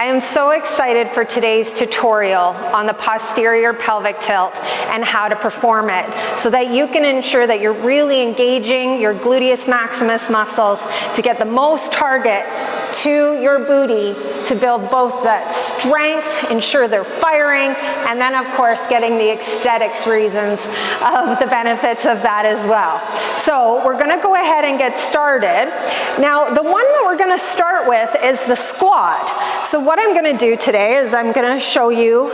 I am so excited for today's tutorial on the posterior pelvic tilt and how to perform it so that you can ensure that you're really engaging your gluteus maximus muscles to get the most target to your booty to build both that strength, ensure they're firing, and then of course getting the aesthetics reasons of the benefits of that as well. So we're gonna go ahead and get started. Now the one that we're gonna start with is the squat. So what I'm gonna do today is I'm gonna show you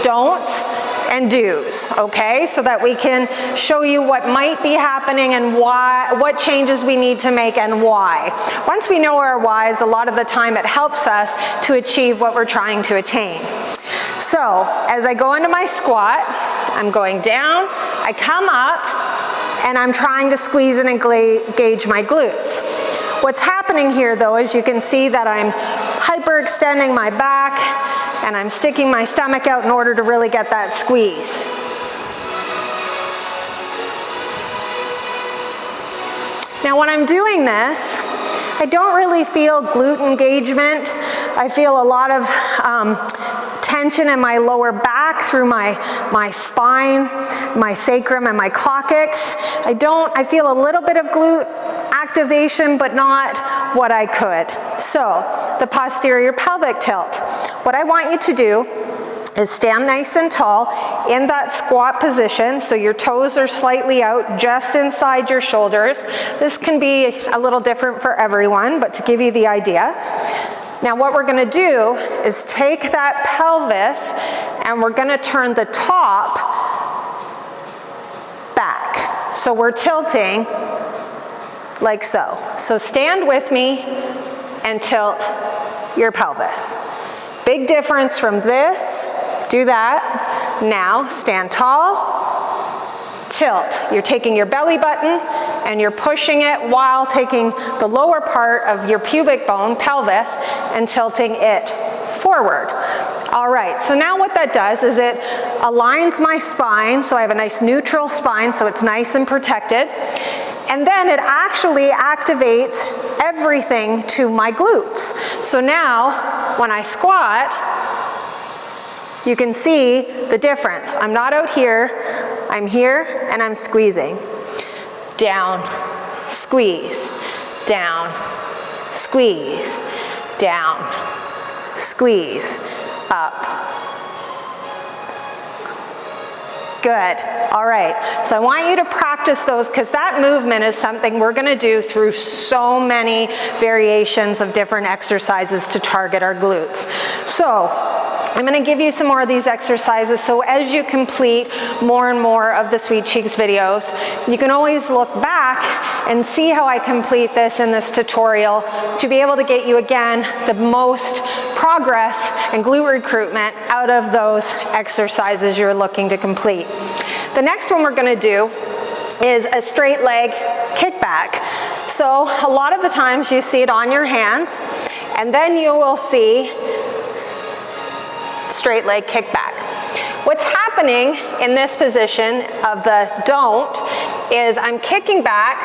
don'ts and do's, okay? So that we can show you what might be happening and why, what changes we need to make and why. Once we know our whys, a lot of the time it helps us to achieve what we're trying to attain. So as I go into my squat, I'm going down, I come up, and I'm trying to squeeze and engage my glutes. What's happening here though is you can see that I'm hyperextending my back and I'm sticking my stomach out in order to really get that squeeze. Now when I'm doing this, I don't really feel glute engagement. I feel a lot of tension in my lower back through my spine, my sacrum, and my coccyx. I feel a little bit of glute activation, but not what I could. So, the posterior pelvic tilt. What I want you to do is stand nice and tall in that squat position, so your toes are slightly out just inside your shoulders. This can be a little different for everyone, but to give you the idea. Now what we're gonna do is take that pelvis and we're gonna turn the top back. So we're tilting like so. So stand with me and tilt your pelvis. Big difference from this, do that. Now stand tall, tilt. You're taking your belly button and you're pushing it while taking the lower part of your pubic bone, pelvis, and tilting it forward. All right, so now what that does is it aligns my spine, so I have a nice neutral spine, so it's nice and protected. And then it actually activates everything to my glutes. So now, when I squat, you can see the difference. I'm not out here, I'm here, and I'm squeezing. Down, squeeze, down, squeeze, down, squeeze, up. Good, all right. So I want you to practice those because that movement is something we're gonna do through so many variations of different exercises to target our glutes. So I'm gonna give you some more of these exercises, so as you complete more and more of the Sweet Cheeks videos, you can always look back and see how I complete this in this tutorial to be able to get you, again, the most progress and glute recruitment out of those exercises you're looking to complete. The next one we're gonna do is a straight leg kickback. So a lot of the times you see it on your hands, and then you will see straight leg kickback. What's happening in this position of the don't is I'm kicking back,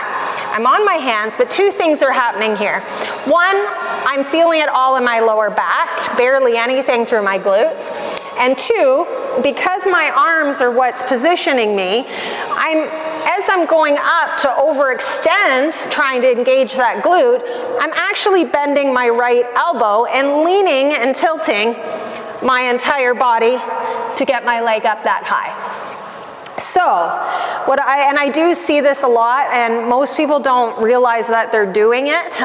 I'm on my hands, but two things are happening here. One, I'm feeling it all in my lower back, barely anything through my glutes. And two, because my arms are what's positioning me, as I'm going up to overextend, trying to engage that glute, I'm actually bending my right elbow and leaning and tilting my entire body to get my leg up that high. So, and I do see this a lot, and most people don't realize that they're doing it.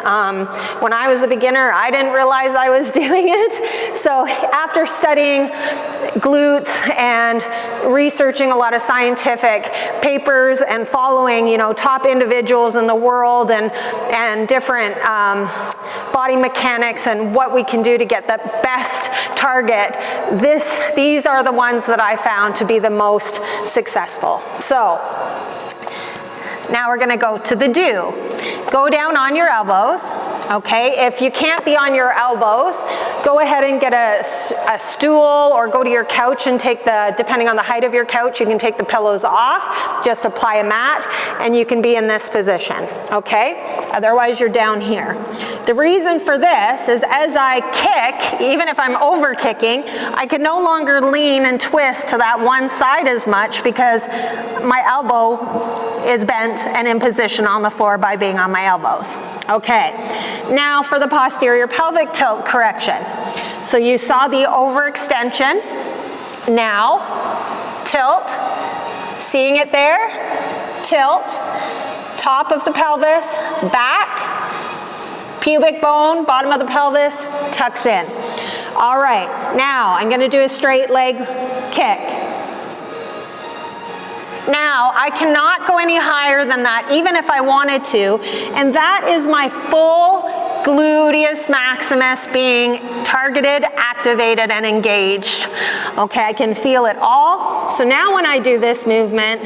When I was a beginner, I didn't realize I was doing it. So after studying glutes and researching a lot of scientific papers and following, top individuals in the world and different body mechanics and what we can do to get the best target, these are the ones that I found to be the most successful. So now we're gonna go to the do. Go down on your elbows okay? If you can't be on your elbows, go ahead and get a stool or go to your couch and take depending on the height of your couch, you can take the pillows off, just apply a mat, and you can be in this position, okay? Otherwise, you're down here. The reason for this is as I kick, even if I'm over kicking, I can no longer lean and twist to that one side as much because my elbow is bent and in position on the floor by being on my elbows. Okay, now for the posterior pelvic tilt correction. So you saw the overextension. Now, tilt, seeing it there, tilt, top of the pelvis, back, pubic bone, bottom of the pelvis, tucks in. All right, now I'm gonna do a straight leg kick. Now, I cannot go any higher than that, even if I wanted to, and that is my full gluteus maximus being targeted, activated, and engaged. Okay, I can feel it all. So now when I do this movement,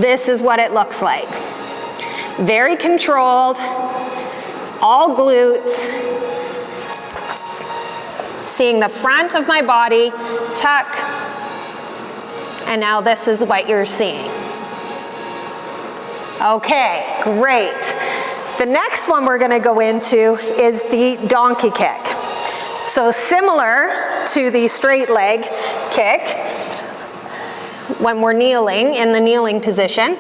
this is what it looks like. Very controlled, all glutes, seeing the front of my body, tuck, and now this is what you're seeing. Okay, great. The next one we're gonna go into is the donkey kick. So similar to the straight leg kick, when we're kneeling, in the kneeling position,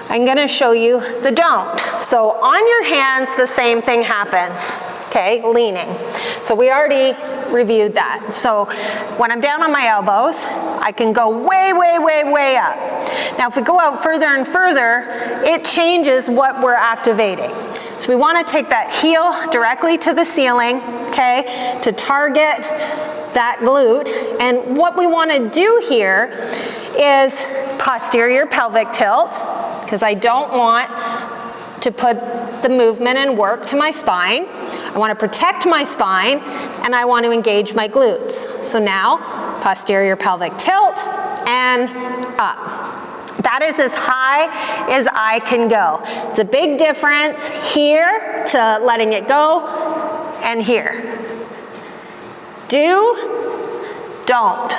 I'm gonna show you the don't. So on your hands, the same thing happens, okay, leaning. So we already reviewed that. So when I'm down on my elbows, I can go way, way, way, way up. Now if we go out further and further, it changes what we're activating. So we want to take that heel directly to the ceiling, okay, to target that glute. And what we want to do here is posterior pelvic tilt, because I don't want to put the movement and work to my spine. I want to protect my spine, and I want to engage my glutes. So now, posterior pelvic tilt, and up. That is as high as I can go. It's a big difference here to letting it go, and here. Do, don't.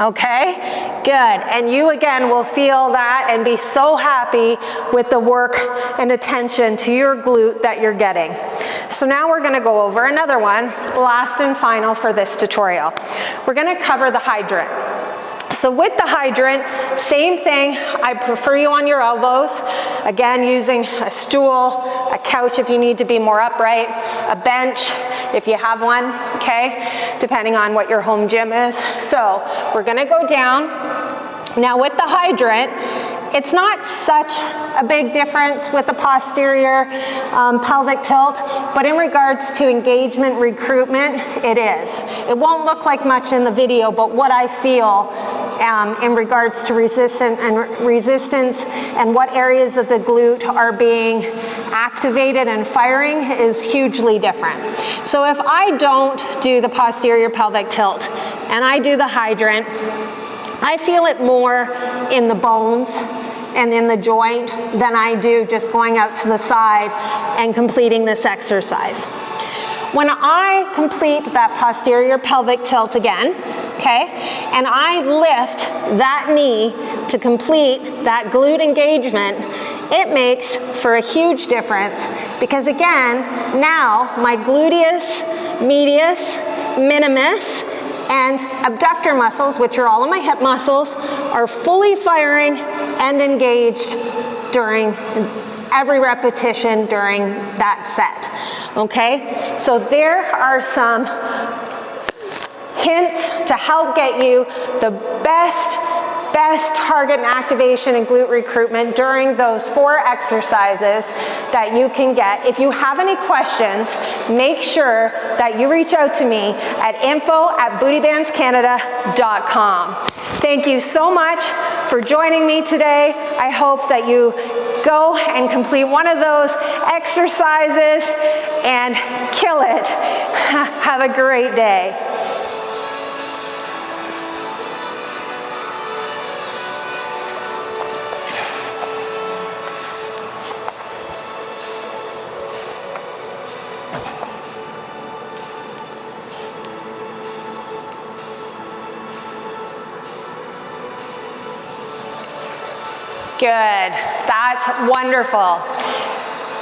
Okay, good. And you again will feel that and be so happy with the work and attention to your glute that you're getting. So now we're going to go over another one, last and final for this tutorial. We're going to cover the hydrant. So with the hydrant, same thing. I prefer you on your elbows. Again, using a stool, a couch if you need to be more upright, a bench if you have one, okay, depending on what your home gym is. So we're gonna go down. Now with the hydrant, it's not such a big difference with the posterior pelvic tilt, but in regards to engagement, recruitment, it is. It won't look like much in the video, but what I feel in regards to resistance and what areas of the glute are being activated and firing is hugely different. So if I don't do the posterior pelvic tilt and I do the hydrant, I feel it more in the bones and in the joint than I do just going out to the side and completing this exercise. When I complete that posterior pelvic tilt again, okay, and I lift that knee to complete that glute engagement, it makes for a huge difference because again, now my gluteus medius, minimus, and abductor muscles, which are all of my hip muscles, are fully firing and engaged during every repetition during that set, okay? So there are some hints to help get you the best target and activation and glute recruitment during those 4 exercises that you can get. If you have any questions, make sure that you reach out to me at info@bootybandscanada.com. Thank you so much for joining me today. I hope that you go and complete one of those exercises and kill it. Have a great day. Good, that's wonderful.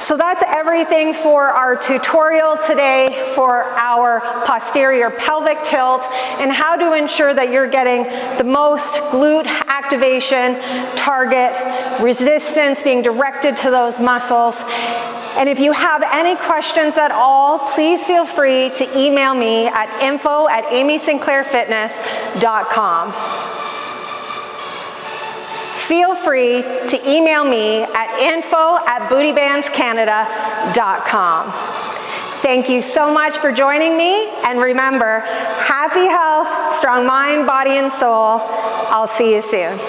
So that's everything for our tutorial today for our posterior pelvic tilt and how to ensure that you're getting the most glute activation, target, resistance being directed to those muscles. And if you have any questions at all, please feel free to email me at info@aimeesinclairfitness.com. Feel free to email me at info@bootybandscanada.com. Thank you so much for joining me, and remember, happy health, strong mind, body, and soul. I'll see you soon.